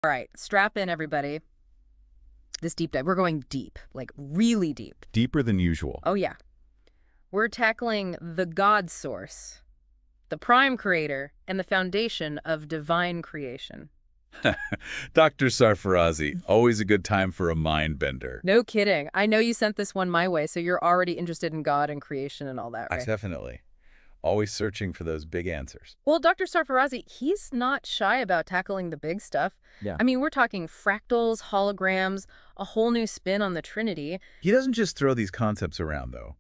All right, strap in, everybody. This deep dive, we're going deep, like really deep. Deeper than usual. Oh, yeah. We're tackling the God source, the prime creator, and the foundation of divine creation. Dr. Sarfarazi, always a good time for a mind bender. No kidding. I know you sent this one my way, so you're already interested in God and creation and all that, right? Definitely. Always searching for those big answers. Well, Dr. Sarfarazi, he's not shy about tackling the big stuff. Yeah. I mean, we're talking fractals, holograms, a whole new spin on the Trinity. He doesn't just throw these concepts around, though.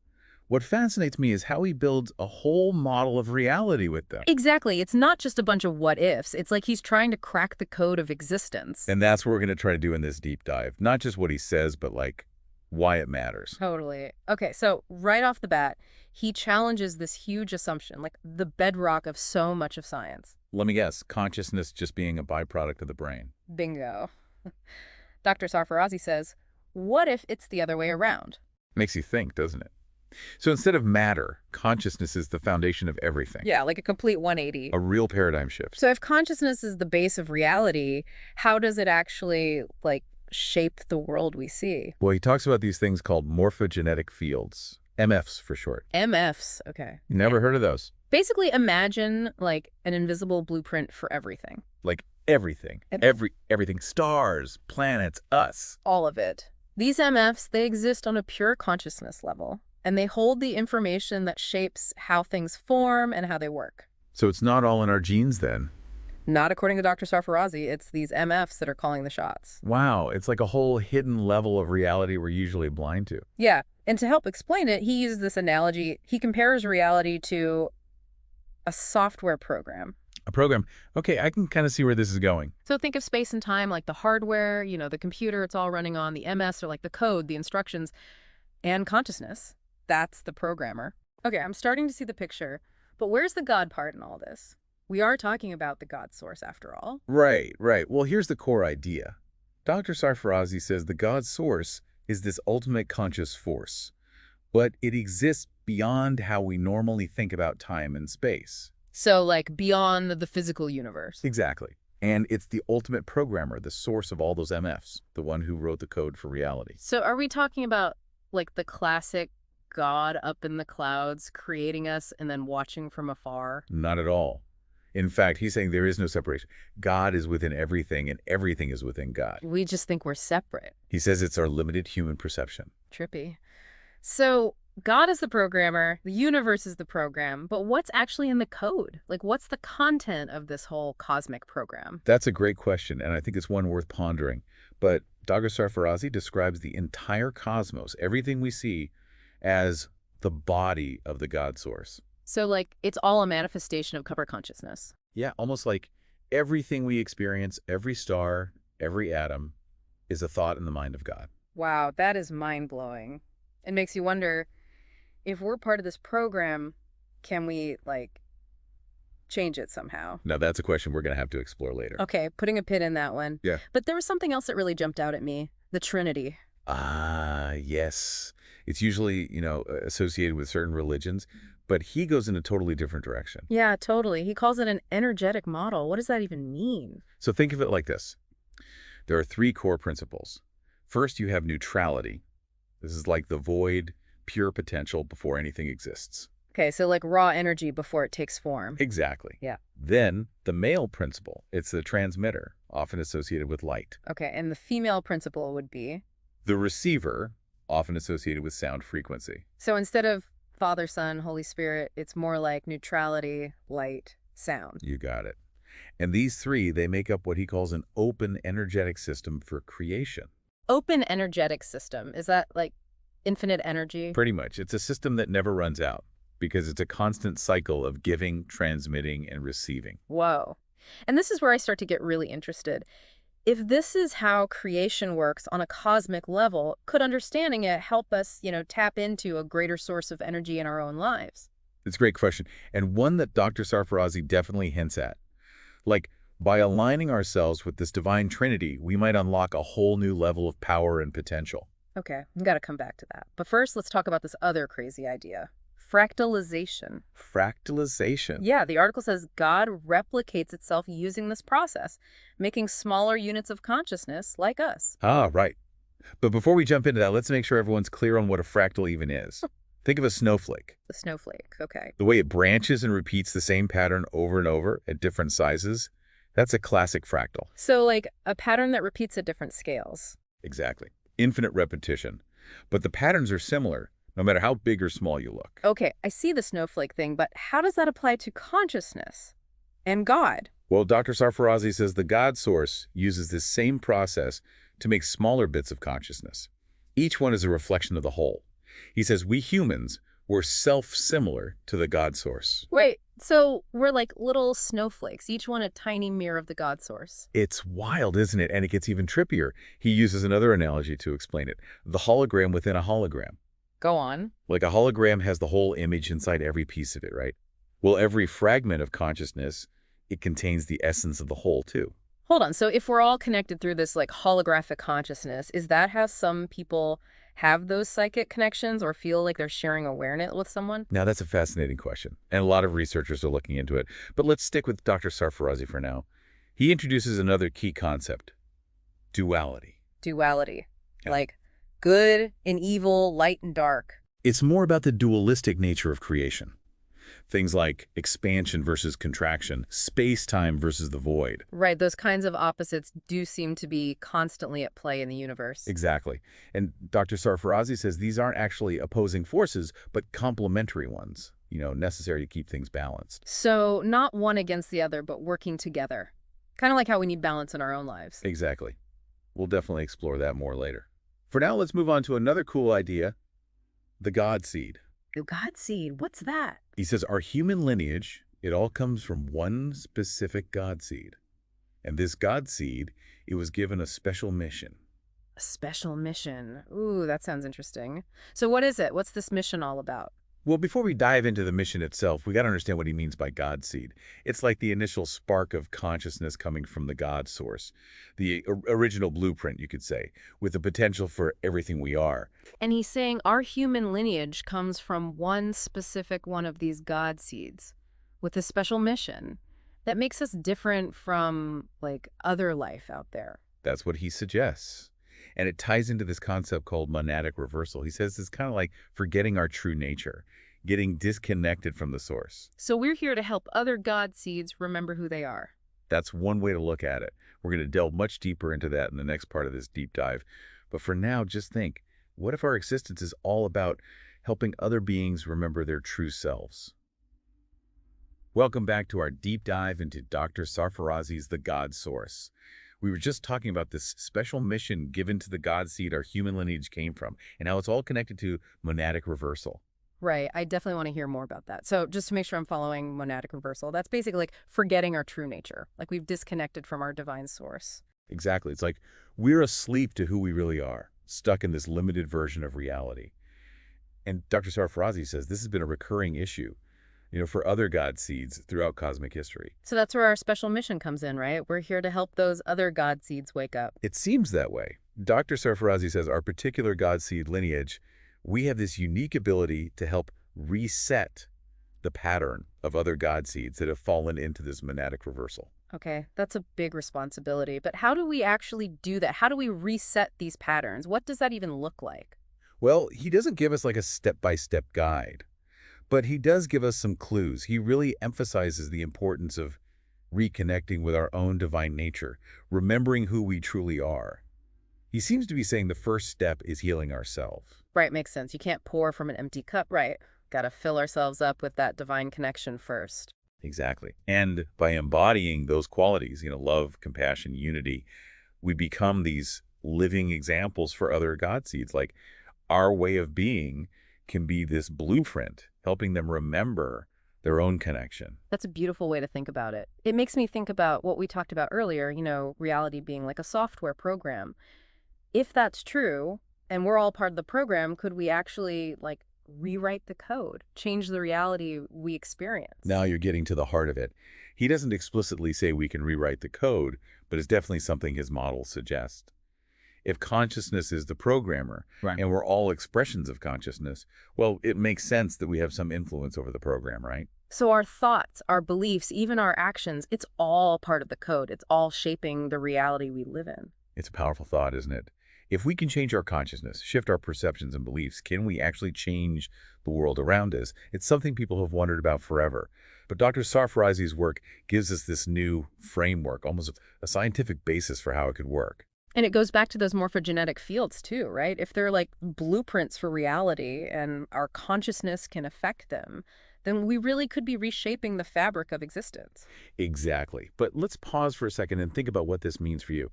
What fascinates me is how he builds a whole model of reality with them. Exactly. It's not just a bunch of what-ifs. It's like he's trying to crack the code of existence. And that's what we're going to try to do in this deep dive. Not just what he says, but like why it matters. Totally. Okay, so right off the bat, he challenges this huge assumption, like the bedrock of so much of science. Let me guess, consciousness just being a byproduct of the brain. Bingo. Dr. Sarfarazi says, what if it's the other way around? Makes you think, doesn't it? So instead of matter, consciousness is the foundation of everything. Yeah, like a complete 180. A real paradigm shift. So if consciousness is the base of reality, how does it actually, like, shape the world we see? Well, he talks about these things called morphogenetic fields, MFs for short. MFs, okay. Never heard of those. Basically, imagine, like, an invisible blueprint for everything. Like everything. Everything. Stars, planets, us. All of it. These MFs, they exist on a pure consciousness level, and they hold the information that shapes how things form and how they work. So it's not all in our genes then? Not according to Dr. Sarfarazi. It's these MFs that are calling the shots. Wow, it's like a whole hidden level of reality we're usually blind to. Yeah, and to help explain it, he uses this analogy. He compares reality to a software program. A program. Okay, I can kind of see where this is going. So think of space and time like the hardware, you know, the computer it's all running on. The MS are like the code, the instructions, and consciousness. That's the programmer. Okay, I'm starting to see the picture, but where's the God part in all this? We are talking about the God source after all. Right. Well, here's the core idea. Dr. Sarfarazi says the God source is this ultimate conscious force, but it exists beyond how we normally think about time and space. So, like, beyond the physical universe. Exactly. And it's the ultimate programmer, the source of all those MFs, the one who wrote the code for reality. So are we talking about, like, the classic God up in the clouds creating us and then watching from afar? Not at all. In fact, he's saying there is no separation. God is within everything, and everything is within God. We just think we're separate. He says it's our limited human perception. Trippy. So God is the programmer, the universe is the program, but what's actually in the code? Like, what's the content of this whole cosmic program? That's a great question, and I think it's one worth pondering. But Dr. Sarfarazi describes the entire cosmos, everything we see, as the body of the God source. So, like, it's all a manifestation of cover consciousness. Yeah, almost like everything we experience, every star, every atom, is a thought in the mind of God. Wow, that is mind-blowing. It makes you wonder, if we're part of this program, can we, like, change it somehow? Now, that's a question we're going to have to explore later. Okay, putting a pin in that one. Yeah. But there was something else that really jumped out at me, the Trinity. Ah, yes. It's usually, associated with certain religions, but he goes in a totally different direction. Yeah, totally. He calls it an energetic model. What does that even mean? So think of it like this. There are three core principles. First, you have neutrality. This is like the void, pure potential before anything exists. Okay, so like raw energy before it takes form. Exactly. Yeah. Then the male principle. It's the transmitter, often associated with light. Okay, and the female principle would be? The receiver, often associated with sound frequency. So instead of Father, Son, Holy Spirit, it's more like neutrality, light, sound. You got it. And these three, they make up what he calls an open energetic system for creation. Open energetic system. Is that like infinite energy? Pretty much. It's a system that never runs out because it's a constant cycle of giving, transmitting, and receiving. Whoa. And this is where I start to get really interested. If this is how creation works on a cosmic level, could understanding it help us, tap into a greater source of energy in our own lives? It's a great question, and one that Dr. Sarfarazi definitely hints at. Like, by aligning ourselves with this divine trinity, we might unlock a whole new level of power and potential. Okay, we've got to come back to that. But first, let's talk about this other crazy idea, fractalization. Fractalization. Yeah, the article says God replicates itself using this process, making smaller units of consciousness like us. Ah, right. But before we jump into that, let's make sure everyone's clear on what a fractal even is. Think of a snowflake. The snowflake, okay. The way it branches and repeats the same pattern over and over at different sizes, that's a classic fractal. So like a pattern that repeats at different scales. Exactly. Infinite repetition. But the patterns are similar, no matter how big or small you look. Okay, I see the snowflake thing, but how does that apply to consciousness and God? Well, Dr. Sarfarazi says the God source uses this same process to make smaller bits of consciousness. Each one is a reflection of the whole. He says we humans were self-similar to the God source. Wait, so we're like little snowflakes, each one a tiny mirror of the God source. It's wild, isn't it? And it gets even trippier. He uses another analogy to explain it. The hologram within a hologram. Go on. Like a hologram has the whole image inside every piece of it, right? Well, every fragment of consciousness, it contains the essence of the whole, too. Hold on, so if we're all connected through this like holographic consciousness, is that how some people have those psychic connections or feel like they're sharing awareness with someone? Now, that's a fascinating question, and a lot of researchers are looking into it. But let's stick with Dr. Sarfarazi for now. He introduces another key concept, duality. Duality. Yeah. Like good and evil, light and dark. It's more about the dualistic nature of creation. Things like expansion versus contraction, space-time versus the void. Right, those kinds of opposites do seem to be constantly at play in the universe. Exactly. And Dr. Sarfarazi says these aren't actually opposing forces, but complementary ones, necessary to keep things balanced. So not one against the other, but working together. Kind of like how we need balance in our own lives. Exactly. We'll definitely explore that more later. For now, let's move on to another cool idea, the God seed. The God seed, what's that? He says our human lineage, it all comes from one specific God seed. And this God seed, it was given a special mission. A special mission. Ooh, that sounds interesting. So what is it? What's this mission all about? Well, before we dive into the mission itself, we got to understand what he means by God seed. It's like the initial spark of consciousness coming from the God source, the original blueprint, you could say, with the potential for everything we are. And he's saying our human lineage comes from one specific one of these God seeds with a special mission that makes us different from, like, other life out there. That's what he suggests. And it ties into this concept called monadic reversal. He says it's kind of like forgetting our true nature, getting disconnected from the source. So we're here to help other God seeds remember who they are. That's one way to look at it. We're going to delve much deeper into that in the next part of this deep dive. But for now, just think, what if our existence is all about helping other beings remember their true selves? Welcome back to our deep dive into Dr. Sarfarazi's The God Source. We were just talking about this special mission given to the God seed our human lineage came from, and how it's all connected to monadic reversal. Right. I definitely want to hear more about that. So just to make sure I'm following monadic reversal, that's basically like forgetting our true nature. Like we've disconnected from our divine source. Exactly. It's like we're asleep to who we really are, stuck in this limited version of reality. And Dr. Sarfarazi says this has been a recurring issue, for other God seeds throughout cosmic history. So that's where our special mission comes in, right? We're here to help those other God seeds wake up. It seems that way. Dr. Sarfarazi says our particular God seed lineage, we have this unique ability to help reset the pattern of other God seeds that have fallen into this monadic reversal. Okay, that's a big responsibility. But how do we actually do that? How do we reset these patterns? What does that even look like? Well, he doesn't give us like a step-by-step guide, but he does give us some clues. He really emphasizes the importance of reconnecting with our own divine nature, remembering who we truly are. He seems to be saying the first step is healing ourselves. Right, makes sense. You can't pour from an empty cup, right? Got to fill ourselves up with that divine connection first. Exactly. And by embodying those qualities, love, compassion, unity, we become these living examples for other God seeds. Like our way of being can be this blueprint, helping them remember their own connection. That's a beautiful way to think about it. It makes me think about what we talked about earlier, reality being like a software program. If that's true, and we're all part of the program, could we actually, like, rewrite the code, change the reality we experience? Now you're getting to the heart of it. He doesn't explicitly say we can rewrite the code, but it's definitely something his models suggest. If consciousness is the programmer, Right. and we're all expressions of consciousness, well, it makes sense that we have some influence over the program, right? So our thoughts, our beliefs, even our actions, it's all part of the code. It's all shaping the reality we live in. It's a powerful thought, isn't it? If we can change our consciousness, shift our perceptions and beliefs, can we actually change the world around us? It's something people have wondered about forever. But Dr. Sarfarazi's work gives us this new framework, almost a scientific basis for how it could work. And it goes back to those morphogenetic fields too, right? If they're like blueprints for reality and our consciousness can affect them, then we really could be reshaping the fabric of existence. Exactly. But let's pause for a second and think about what this means for you.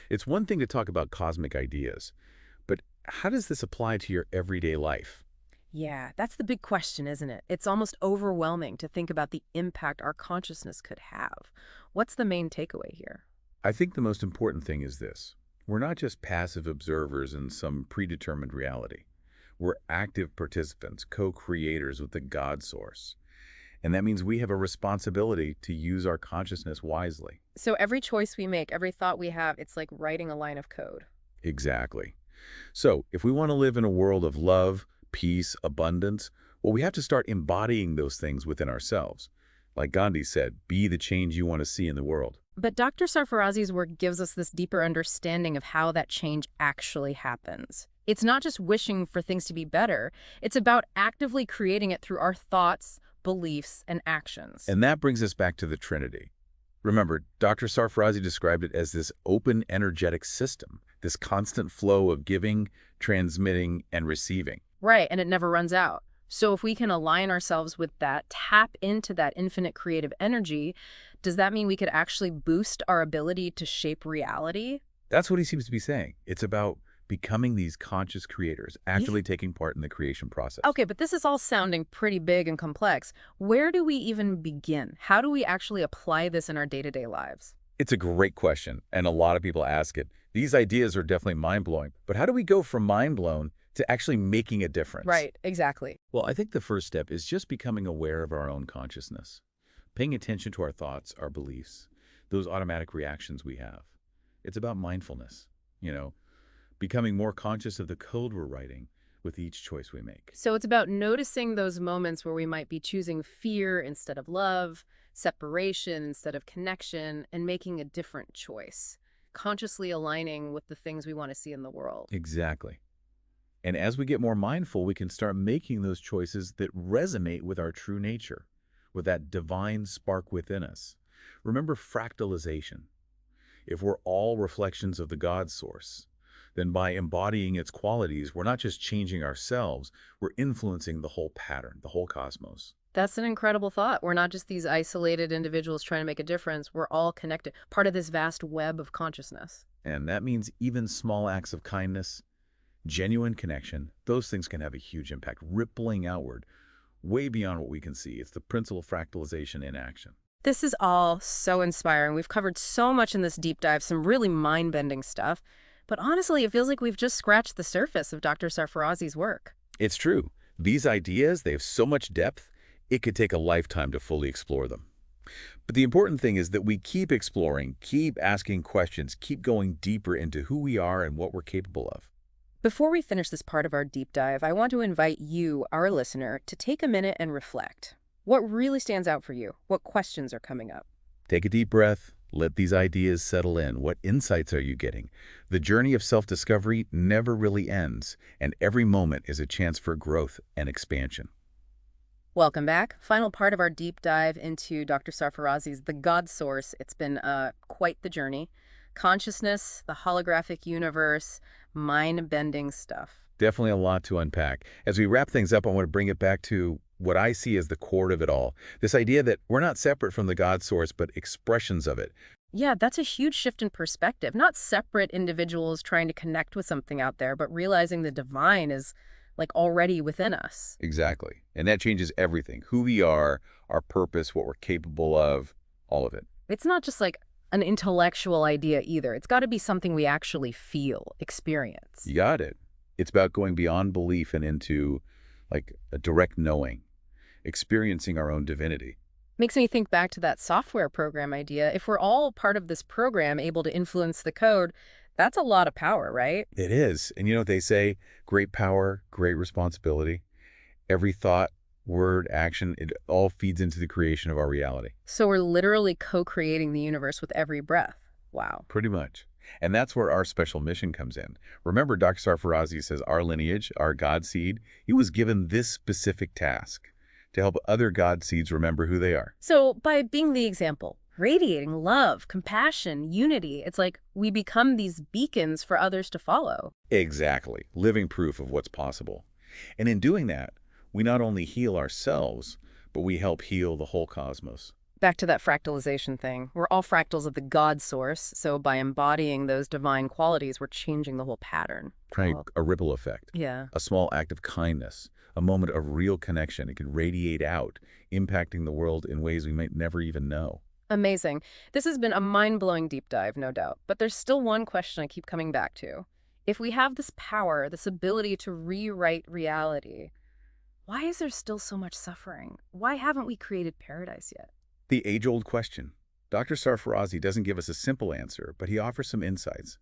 It's one thing to talk about cosmic ideas, but how does this apply to your everyday life? Yeah, that's the big question, isn't it? It's almost overwhelming to think about the impact our consciousness could have. What's the main takeaway here? I think the most important thing is this. We're not just passive observers in some predetermined reality. We're active participants, co-creators with the God source. And that means we have a responsibility to use our consciousness wisely. So every choice we make, every thought we have, it's like writing a line of code. Exactly. So if we want to live in a world of love, peace, abundance, well, we have to start embodying those things within ourselves. Like Gandhi said, be the change you want to see in the world. But Dr. Sarfarazi's work gives us this deeper understanding of how that change actually happens. It's not just wishing for things to be better. It's about actively creating it through our thoughts, beliefs, and actions. And that brings us back to the Trinity. Remember, Dr. Sarfarazi described it as this open energetic system, this constant flow of giving, transmitting, and receiving. Right, and it never runs out. So if we can align ourselves with that, tap into that infinite creative energy, does that mean we could actually boost our ability to shape reality? That's what he seems to be saying. It's about becoming these conscious creators, actively Yeah. taking part in the creation process. Okay, but this is all sounding pretty big and complex. Where do we even begin? How do we actually apply this in our day-to-day lives? It's a great question, and a lot of people ask it. These ideas are definitely mind-blowing, but how do we go from mind-blown to actually making a difference? Right, exactly. Well, I think the first step is just becoming aware of our own consciousness, paying attention to our thoughts, our beliefs, those automatic reactions we have. It's about mindfulness, becoming more conscious of the code we're writing with each choice we make. So it's about noticing those moments where we might be choosing fear instead of love, separation instead of connection, and making a different choice, consciously aligning with the things we want to see in the world. Exactly. And as we get more mindful, we can start making those choices that resonate with our true nature, with that divine spark within us. Remember fractalization. If we're all reflections of the God source, then by embodying its qualities, we're not just changing ourselves, we're influencing the whole pattern, the whole cosmos. That's an incredible thought. We're not just these isolated individuals trying to make a difference. We're all connected, part of this vast web of consciousness. And that means even small acts of kindness, genuine connection, those things can have a huge impact, rippling outward, way beyond what we can see. It's the principle of fractalization in action. This is all so inspiring. We've covered so much in this deep dive, some really mind-bending stuff. But honestly, it feels like we've just scratched the surface of Dr. Sarfarazi's work. It's true. These ideas, they have so much depth, it could take a lifetime to fully explore them. But the important thing is that we keep exploring, keep asking questions, keep going deeper into who we are and what we're capable of. Before we finish this part of our deep dive, I want to invite you, our listener, to take a minute and reflect. What really stands out for you? What questions are coming up? Take a deep breath. Let these ideas settle in. What insights are you getting? The journey of self-discovery never really ends, and every moment is a chance for growth and expansion. Welcome back. Final part of our deep dive into Dr. Sarfarazi's The God Source. It's been quite the journey. Consciousness, the holographic universe, mind-bending stuff. Definitely a lot to unpack. As we wrap things up, I want to bring it back to what I see as the core of it all. This idea that we're not separate from the God source, but expressions of it. Yeah, that's a huge shift in perspective. Not separate individuals trying to connect with something out there, but realizing the divine is like already within us. Exactly. And that changes everything. Who we are, our purpose, what we're capable of, all of it. It's not just like an intellectual idea either. It's got to be something we actually feel, experience. You got it. It's about going beyond belief and into like a direct knowing, experiencing our own divinity. Makes me think back to that software program idea. If we're all part of this program, able to influence the code, That's a lot of power, right? It is. And you know what they say? Great power, great responsibility. Every thought, word, action, it all feeds into the creation of our reality. So we're literally co-creating the universe with every breath. Wow. Pretty much. And that's where our special mission comes in. Remember, Dr. Sarfarazi says our lineage, our God seed, he was given this specific task to help other God seeds remember who they are. So by being the example, radiating love, compassion, unity, it's like we become these beacons for others to follow. Exactly. Living proof of what's possible. And in doing that, we not only heal ourselves, but we help heal the whole cosmos. Back to that fractalization thing. We're all fractals of the God source, so by embodying those divine qualities, we're changing the whole pattern. Right? Well, A ripple effect. yeah. A small act of kindness, a moment of real connection. It can radiate out, impacting the world in ways we might never even know. Amazing. This has been a mind-blowing deep dive, no doubt. But there's still one question I keep coming back to. If we have this power, this ability to rewrite reality, why is there still so much suffering? Why haven't we created paradise yet? The age-old question. Dr. Sarfarazi doesn't give us a simple answer, but he offers some insights.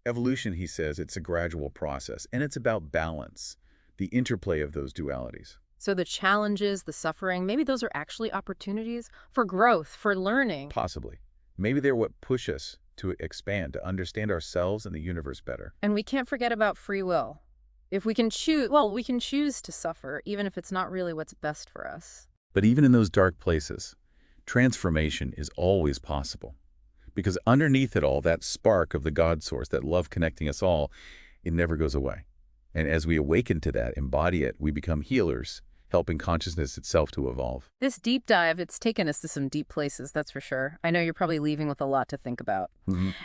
Evolution, he says, it's a gradual process, and it's about balance, the interplay of those dualities. So the challenges, the suffering, maybe those are actually opportunities for growth, for learning. Possibly. Maybe they're what push us to expand, to understand ourselves and the universe better. And we can't forget about free will. If we can choose, well, we can choose to suffer, even if it's not really what's best for us. But even in those dark places, transformation is always possible. Because underneath it all, that spark of the God source, that love connecting us all, it never goes away. And as we awaken to that, embody it, we become healers, helping consciousness itself to evolve. This deep dive, it's taken us to some deep places, that's for sure. I know you're probably leaving with a lot to think about.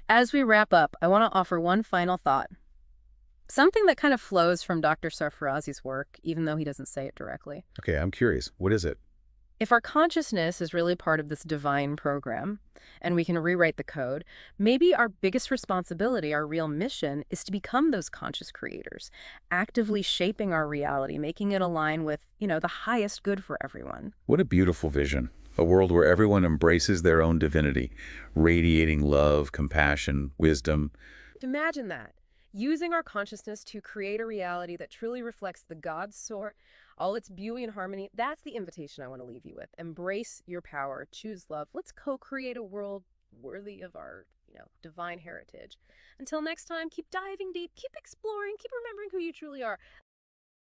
As we wrap up, I want to offer one final thought. Something that kind of flows from Dr. Sarfarazi's work, even though he doesn't say it directly. Okay, I'm curious. What is it? If our consciousness is really part of this divine program, and we can rewrite the code, maybe our biggest responsibility, our real mission, is to become those conscious creators, actively shaping our reality, making it align with, the highest good for everyone. What a beautiful vision. A world where everyone embraces their own divinity, radiating love, compassion, wisdom. Imagine that. Using our consciousness to create a reality that truly reflects the God source, all its beauty and harmony. That's the invitation I want to leave you with. Embrace your power. Choose love. Let's co-create a world worthy of our, divine heritage. Until next time, keep diving deep, keep exploring, keep remembering who you truly are.